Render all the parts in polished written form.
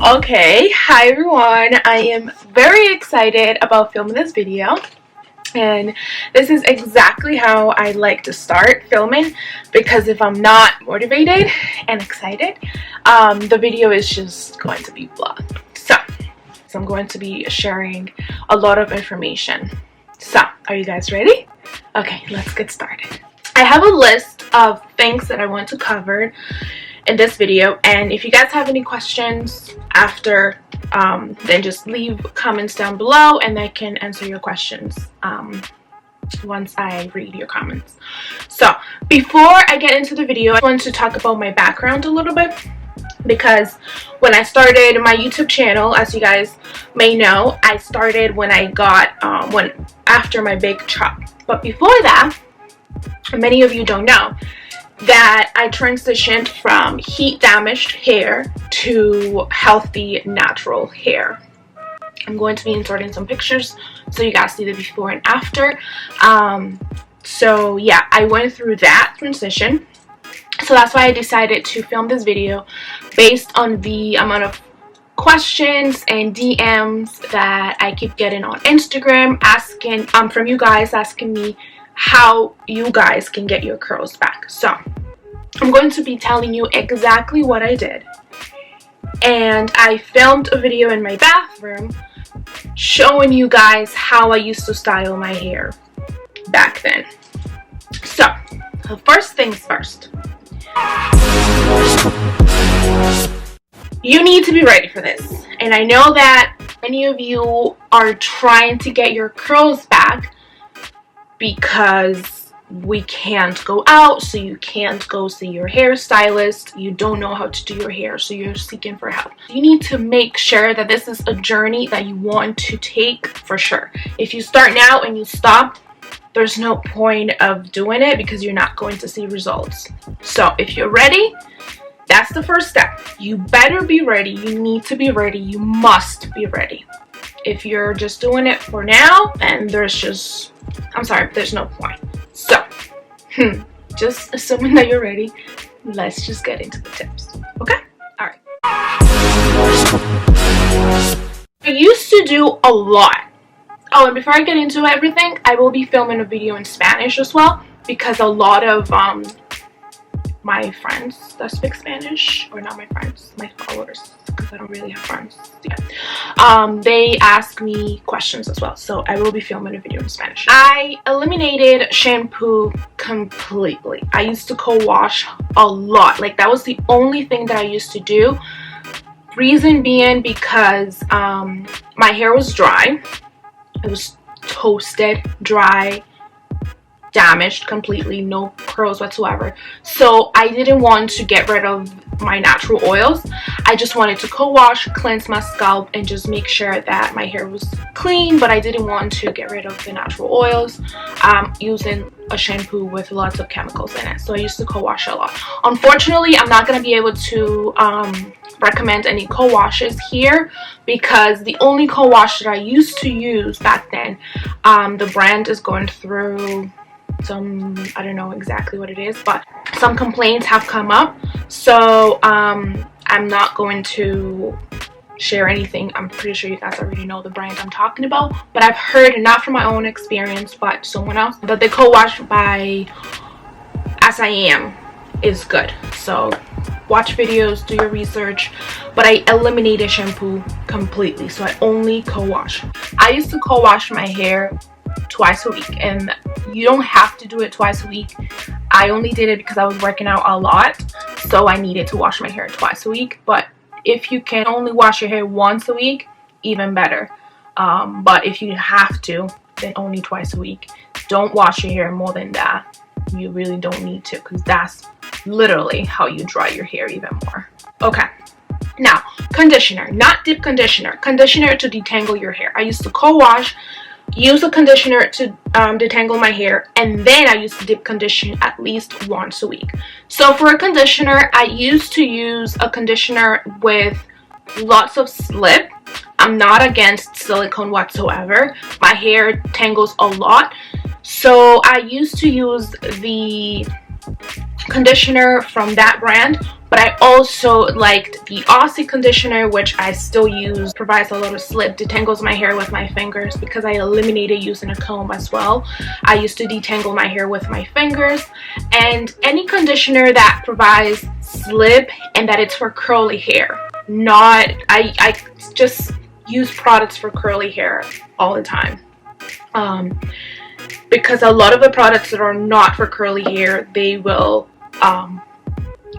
Okay, hi everyone. I am very excited about filming this video, and this is exactly how I like to start filming, because if I'm not motivated and excited, the video is just going to be blah. So I'm going to be sharing a lot of information. So are you guys ready? Okay, let's get started. I have a list of things that I want to cover in this video, and if you guys have any questions after, then just leave comments down below and I can answer your questions once I read your comments. So before I get into the video, I want to talk about my background a little bit, because when I started my YouTube channel, as you guys may know, I started when I got after my big chop. But before that, many of you don't know that I transitioned from heat damaged hair to healthy natural hair. I'm going to be inserting some pictures so you guys see the before and after. So yeah, I went through that transition, so that's why I decided to film this video based on the amount of questions and DMs that I keep getting on Instagram asking from you guys, asking me how you guys can get your curls back. So I'm going to be telling you exactly what I did, and I filmed a video in my bathroom showing you guys how I used to style my hair back then. So first things first, you need to be ready for this. And I know that many of you are trying to get your curls back because we can't go out, so you can't go see your hairstylist, you don't know how to do your hair, so you're seeking for help. You need to make sure that this is a journey that you want to take for sure. If you start now and you stop, there's no point of doing it because you're not going to see results. So if you're ready, that's the first step. You better be ready. You need to be ready. You must be ready. If you're just doing it for now, then there's no point. So just assuming that you're ready, let's just get into the tips. Okay? All right. I used to do a lot. Oh, and before I get into everything, I will be filming a video in Spanish as well, because a lot of my friends that speak Spanish, or not my friends, my followers, because I don't really have friends yet, they ask me questions as well, so I will be filming a video in Spanish. I eliminated shampoo completely. I used to co-wash a lot. Like, that was the only thing that I used to do. Reason being because my hair was dry. It was toasted, dry, damaged completely, no curls whatsoever. So I didn't want to get rid of my natural oils. I just wanted to co-wash, cleanse my scalp, and just make sure that my hair was clean, but I didn't want to get rid of the natural oils using a shampoo with lots of chemicals in it. So I used to co-wash a lot. Unfortunately, I'm not going to be able to recommend any co-washes here, because the only co-wash that I used to use back then, the brand is going through some, I don't know exactly what it is, but some complaints have come up, so I'm not going to share anything. I'm pretty sure you guys already know the brand I'm talking about, but I've heard, not from my own experience but someone else, that the co-wash by As I Am is good. So watch videos, do your research, but I eliminated shampoo completely, so I only co-wash. I used to co-wash my hair twice a week, and you don't have to do it twice a week. I only did it because I was working out a lot, so I needed to wash my hair twice a week. But if you can only wash your hair once a week, even better. But if you have to, then only twice a week. Don't wash your hair more than that. You really don't need to, because that's literally how you dry your hair even more. Okay, now conditioner, not deep conditioner, conditioner to detangle your hair. I used to co-wash, use a conditioner to detangle my hair, and then I used to deep condition at least once a week. So for a conditioner, I used to use a conditioner with lots of slip. I'm not against silicone whatsoever. My hair tangles a lot, so I used to use the conditioner from that brand, but I also liked the Aussie conditioner, which I still use. Provides a little slip, detangles my hair with my fingers because I eliminated using a comb as well. I used to detangle my hair with my fingers, and any conditioner that provides slip and that it's for curly hair. Not, I just use products for curly hair all the time. Because a lot of the products that are not for curly hair, they will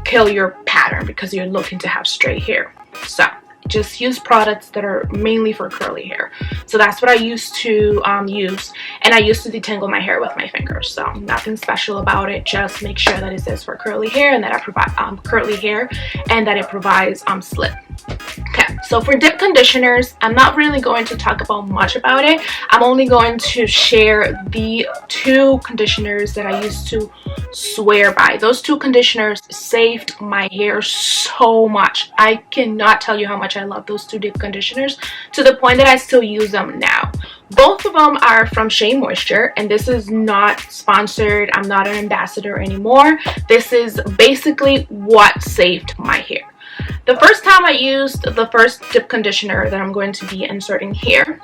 kill your pattern because you're looking to have straight hair. So just use products that are mainly for curly hair. So that's what I used to use, and I used to detangle my hair with my fingers. So nothing special about it, just make sure that it says for curly hair and that I provide curly hair and that it provides slip. Okay, so for dip conditioners, I'm not really going to talk about much about it. I'm only going to share the two conditioners that I used to swear by. Those two conditioners saved my hair so much. I cannot tell you how much I love those two dip conditioners, to the point that I still use them now. Both of them are from Shea Moisture, and this is not sponsored. I'm not an ambassador anymore. This is basically what saved my hair. The first time I used the first dip conditioner that I'm going to be inserting here,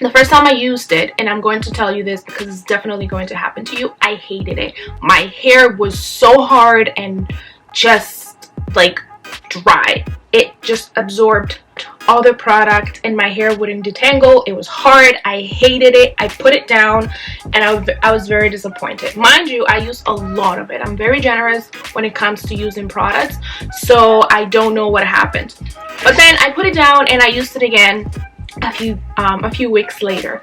the first time I used it, and I'm going to tell you this because it's definitely going to happen to you, I hated it. My hair was so hard and just like dry. It just absorbed all the product and my hair wouldn't detangle. It was hard. I hated it. I put it down and I was very disappointed. Mind you, I use a lot of it. I'm very generous when it comes to using products, so I don't know what happened. But then I put it down and I used it again a few weeks later,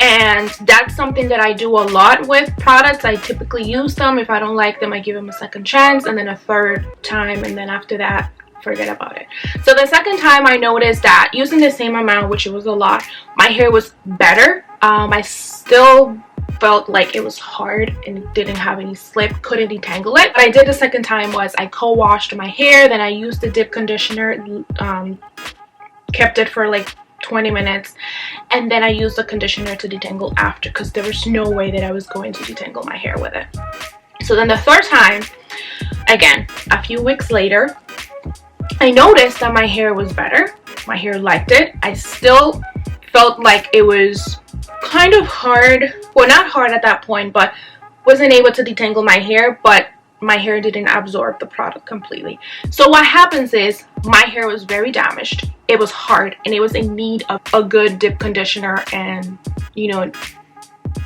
and that's something that I do a lot with products. I typically use them. If I don't like them, I give them a second chance, and then a third time, and then after that, forget about it. So the second time I noticed that using the same amount, which it was a lot, my hair was better. I still felt like it was hard and didn't have any slip, couldn't detangle it. What I did the second time was I co-washed my hair, then I used the dip conditioner, kept it for like 20 minutes, and then I used the conditioner to detangle after, because there was no way that I was going to detangle my hair with it. So then the third time, again, a few weeks later, I noticed that my hair was better. My hair liked it. I still felt like it was kind of hard. Well, not hard at that point, but wasn't able to detangle my hair, but my hair didn't absorb the product completely. So what happens is my hair was very damaged. It was hard and it was in need of a good dip conditioner and, you know,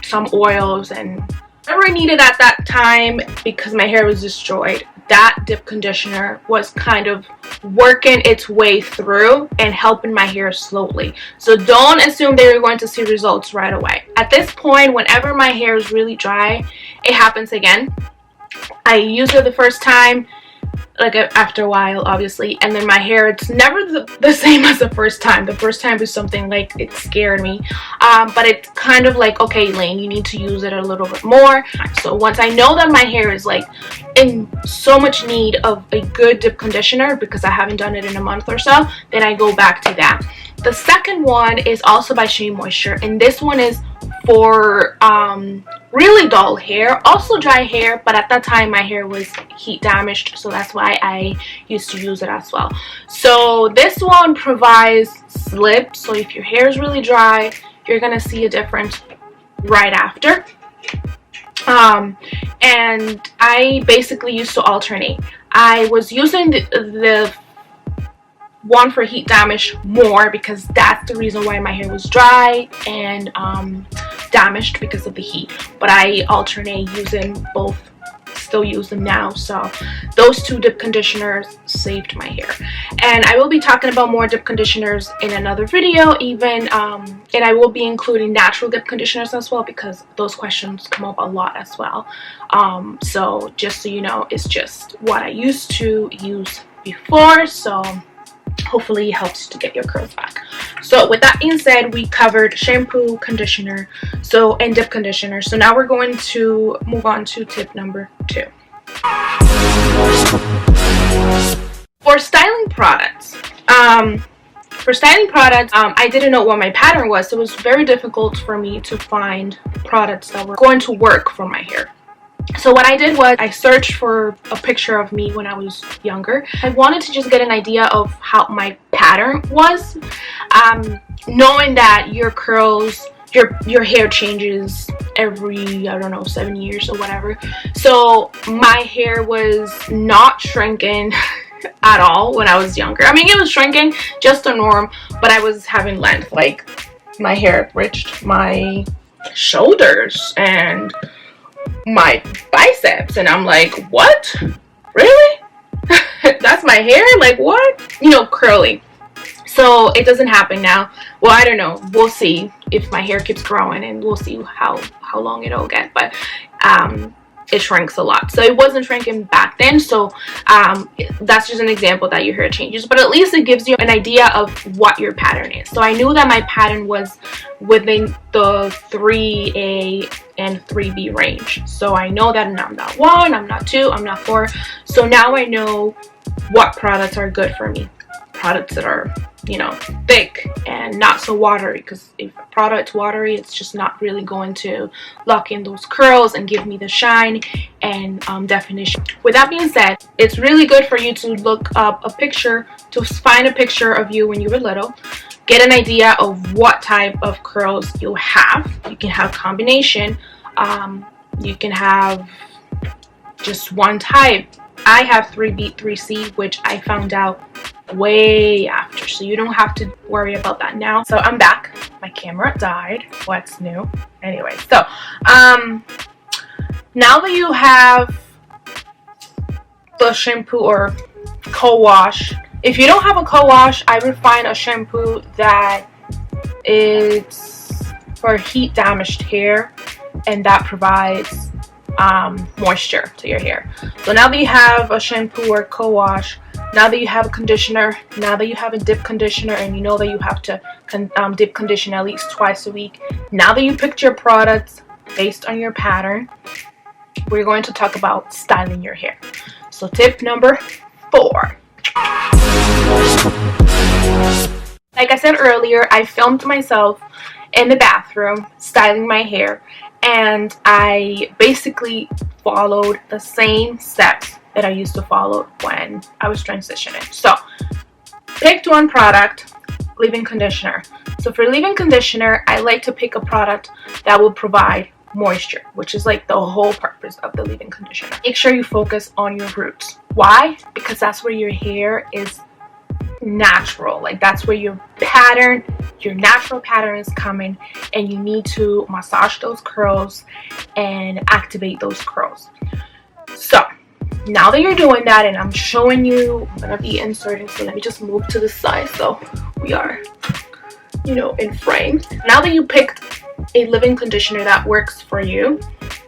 some oils and whatever I needed at that time, because my hair was destroyed. That dip conditioner was kind of working its way through and helping my hair slowly. So don't assume that you're going to see results right away. At this point, whenever my hair is really dry, it happens again. I use it the first time, like after a while, obviously, and then my hair, it's never the same as the first time. The first time was something like, it scared me, but it's kind of like, okay, Lane, you need to use it a little bit more. So once I know that my hair is like in so much need of a good dip conditioner, because I haven't done it in a month or so, then I go back to that. The second one is also by Shea Moisture, and this one is for really dull hair, also dry hair, but at that time my hair was heat damaged, so that's why I used to use it as well. So this one provides slip, so if your hair is really dry, you're gonna see a difference right after. And I basically used to alternate. I was using the one for heat damage more, because that's the reason why my hair was dry and damaged because of the heat, but I alternate using both, still use them now. So those two dip conditioners saved my hair, and I will be talking about more dip conditioners in another video even, and I will be including natural dip conditioners as well, because those questions come up a lot as well. So just so you know, it's just what I used to use before, so hopefully it helps to get your curls back. So with that being said, we covered shampoo, conditioner, and dip conditioner. So now we're going to move on to tip number 2. For styling products, I didn't know what my pattern was, so it was very difficult for me to find products that were going to work for my hair. So what I did was I searched for a picture of me when I was younger. I wanted to just get an idea of how my pattern was, knowing that your curls, your hair changes every, I don't know, 7 years or whatever. So my hair was not shrinking at all when I was younger. I mean, it was shrinking, just a norm, but I was having length. Like, my hair reached my shoulders and my biceps, and I'm like, what? Really? That's my hair? Like, what? You know, curly. So it doesn't happen now. Well, I don't know, we'll see if my hair keeps growing, and we'll see how long it'll get. But it shrinks a lot, so it wasn't shrinking back then. So that's just an example that your hair changes, but at least it gives you an idea of what your pattern is. So I knew that my pattern was within the 3A and 3B range. So I know that I'm not 1, I'm not 2, I'm not 4. So now I know what products are good for me. Products that are, you know, thick and not so watery, because if a product's watery, it's just not really going to lock in those curls and give me the shine and definition. With that being said, it's really good for you to look up a picture, to find a picture of you when you were little, get an idea of what type of curls you have. You can have combination, you can have just one type. I have 3B, 3C, which I found out way after, so you don't have to worry about that now. So I'm back. My camera died. What's new? Anyway, so now that you have the shampoo or co-wash, if you don't have a co-wash, I would find a shampoo that is for heat damaged hair and that provides moisture to your hair. So now that you have a shampoo or co-wash, now that you have a conditioner, now that you have a dip conditioner, and you know that you have to dip condition at least twice a week, now that you picked your products based on your pattern, we're going to talk about styling your hair. So tip number 4. Like I said earlier, I filmed myself in the bathroom styling my hair, and I basically followed the same steps that I used to follow when I was transitioning. So picked one product, leave-in conditioner. So for leave-in conditioner, I like to pick a product that will provide moisture, which is like the whole purpose of the leave-in conditioner. Make sure you focus on your roots. Why? Because that's where your hair is natural. Like, that's where your pattern, your natural pattern is coming, and you need to massage those curls and activate those curls. So now that you're doing that, and I'm showing you, I'm gonna be inserting, so let me just move to the side so we are, you know, in frame. Now that you picked a leave-in conditioner that works for you,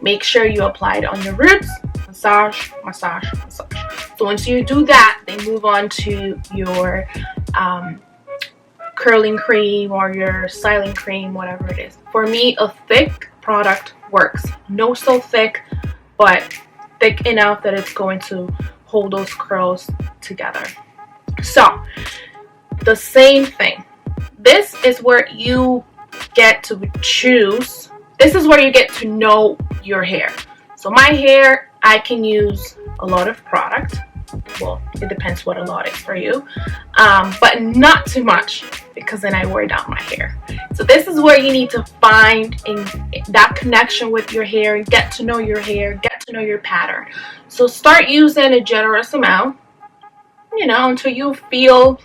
make sure you apply it on your roots. Massage, massage, massage. So once you do that, then move on to your curling cream or your styling cream, whatever it is. For me, a thick product works. No so thick, but thick enough that it's going to hold those curls together. So the same thing. This is where you get to choose. This is where you get to know your hair. So my hair, I can use a lot of product. Well, it depends what a lot is for you, but not too much, because then I wear down my hair. So this is where you need to find that connection with your hair and get to know your hair, get to know your pattern. So start using a generous amount, you know, until you feel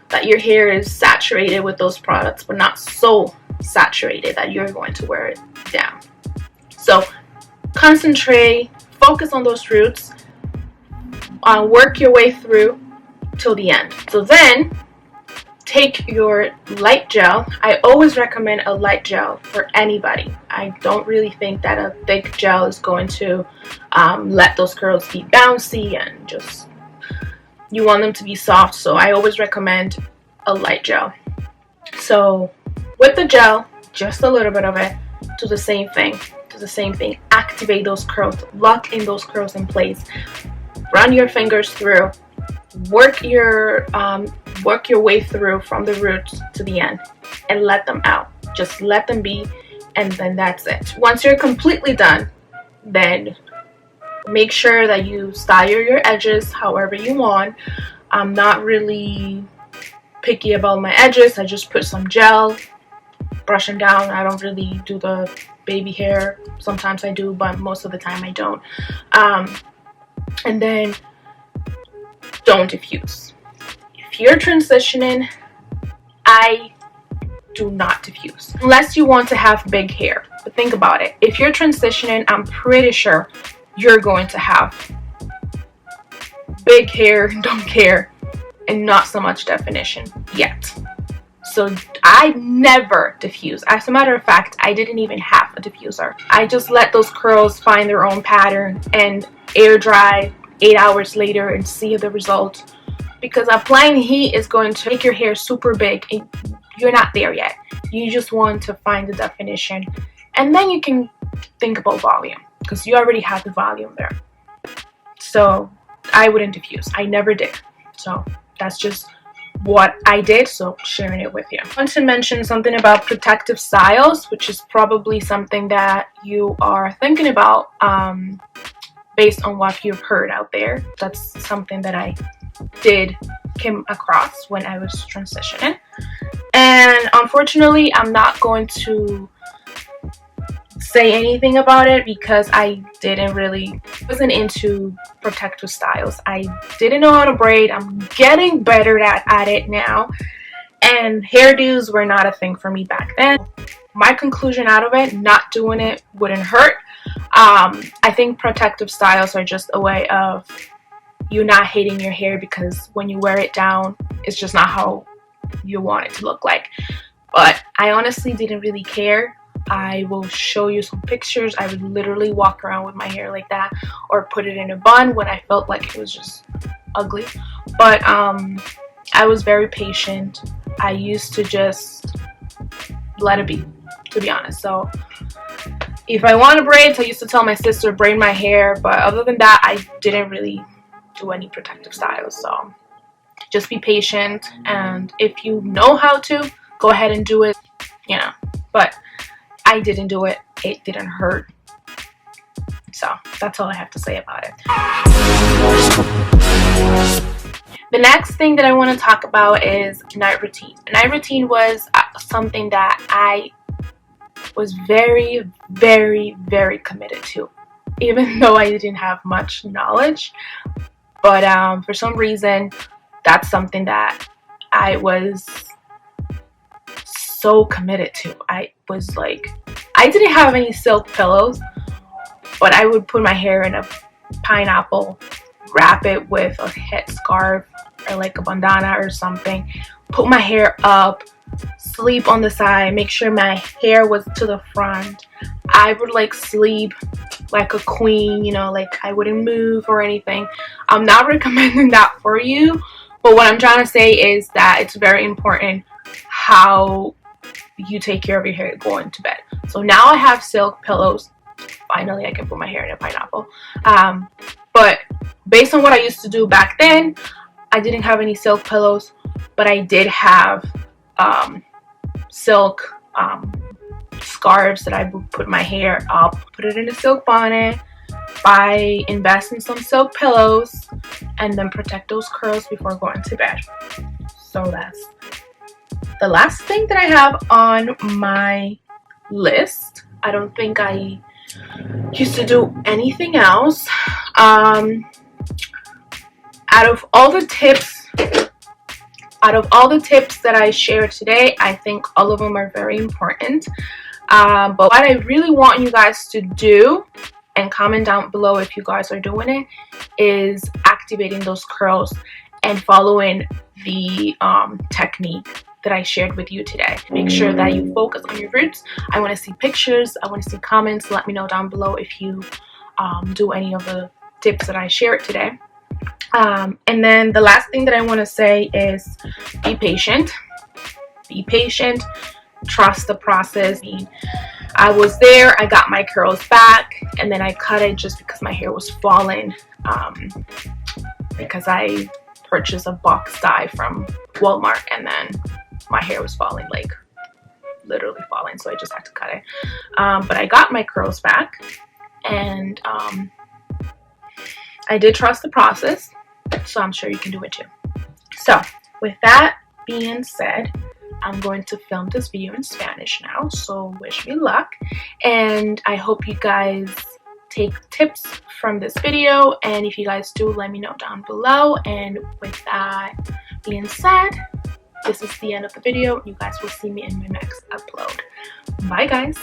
that your hair is saturated with those products, but not so saturated that you're going to wear it down. So concentrate, focus on those roots, work your way through till the end. So then take your light gel. I always recommend a light gel for anybody. I don't really think that a thick gel is going to let those curls be bouncy, and just, you want them to be soft. So I always recommend a light gel. So with the gel, just a little bit of it, do the same thing. Activate those curls, lock in those curls in place, run your fingers through, work your way through from the roots to the end, and let them out. Just let them be, and then that's it. Once you're completely done, then Make sure that you style your edges however you want. I'm not really picky about my edges. I just put some gel, brush them down. I don't really do the baby hair. Sometimes I do, but most of the time I don't. And then don't diffuse. If you're transitioning, I do not diffuse unless you want to have big hair. But think about it, if you're transitioning, I'm pretty sure you're going to have big hair, don't care, and not so much definition yet. So I never diffuse. As a matter of fact, I didn't even have a diffuser. I just let those curls find their own pattern and air dry 8 hours later and see the result. Because applying heat is going to make your hair super big and you're not there yet. You just want to find the definition, and then you can think about volume because you already have the volume there. So I wouldn't diffuse. I never did. So that's just what I did, so sharing it with you. I want to mention something about protective styles, which is probably something that you are thinking about based on what you've heard out there. That's something that I came across when I was transitioning, and unfortunately I'm not going to say anything about it because I wasn't into protective styles. I didn't know how to braid. I'm getting better at it now, and hairdos were not a thing for me back then. My conclusion out of it, not doing it wouldn't hurt. I think protective styles are just a way of you not hating your hair, because when you wear it down, it's just not how you want it to look like. But I honestly didn't really care. I will show you some pictures. I would literally walk around with my hair like that, or put it in a bun when I felt like it was just ugly. But I was very patient. I used to just let it be, to be honest. So if I wanted braids, I used to tell my sister braid my hair, but other than that, I didn't really do any protective styles. So just be patient, and if you know how to, go ahead and do it, you know. But I didn't do it. It didn't hurt. So that's all I have to say about it. The next thing that I want to talk about is night routine. Night routine was something that I was very, very, very committed to, even though I didn't have much knowledge. But for some reason, that's something that I was so committed to. I was like, I didn't have any silk pillows, but I would put my hair in a pineapple, wrap it with a head scarf or like a bandana or something, put my hair up, sleep on the side, make sure my hair was to the front. I would like sleep like a queen, you know, like I wouldn't move or anything. I'm not recommending that for you, but what I'm trying to say is that it's very important how you take care of your hair going to bed. So now I have silk pillows. Finally, I can put my hair in a pineapple. But based on what I used to do back then, I didn't have any silk pillows, but I did have silk scarves that I would put my hair up, put it in a silk bonnet, invest in some silk pillows, and then protect those curls before going to bed. So that's the last thing that I have on my list. I don't think I used to do anything else. Out of all the tips that I shared today, I think all of them are very important. But what I really want you guys to do, and comment down below if you guys are doing it, is activating those curls and following the technique that I shared with you today. Make sure that you focus on your roots. I want to see pictures. I want to see comments. Let me know down below if you do any of the tips that I shared today. And then the last thing that I want to say is be patient. Be patient. Trust the process. I was there. I got my curls back, and then I cut it just because my hair was falling. Because I purchased a box dye from Walmart, and then my hair was falling, like literally falling, so I just had to cut it. But I got my curls back, and I did trust the process, so I'm sure you can do it too. So with that being said, I'm going to film this video in Spanish now, so wish me luck, and I hope you guys take tips from this video, and if you guys do, let me know down below. And with that being said, this is the end of the video. You guys will see me in my next upload. Bye guys.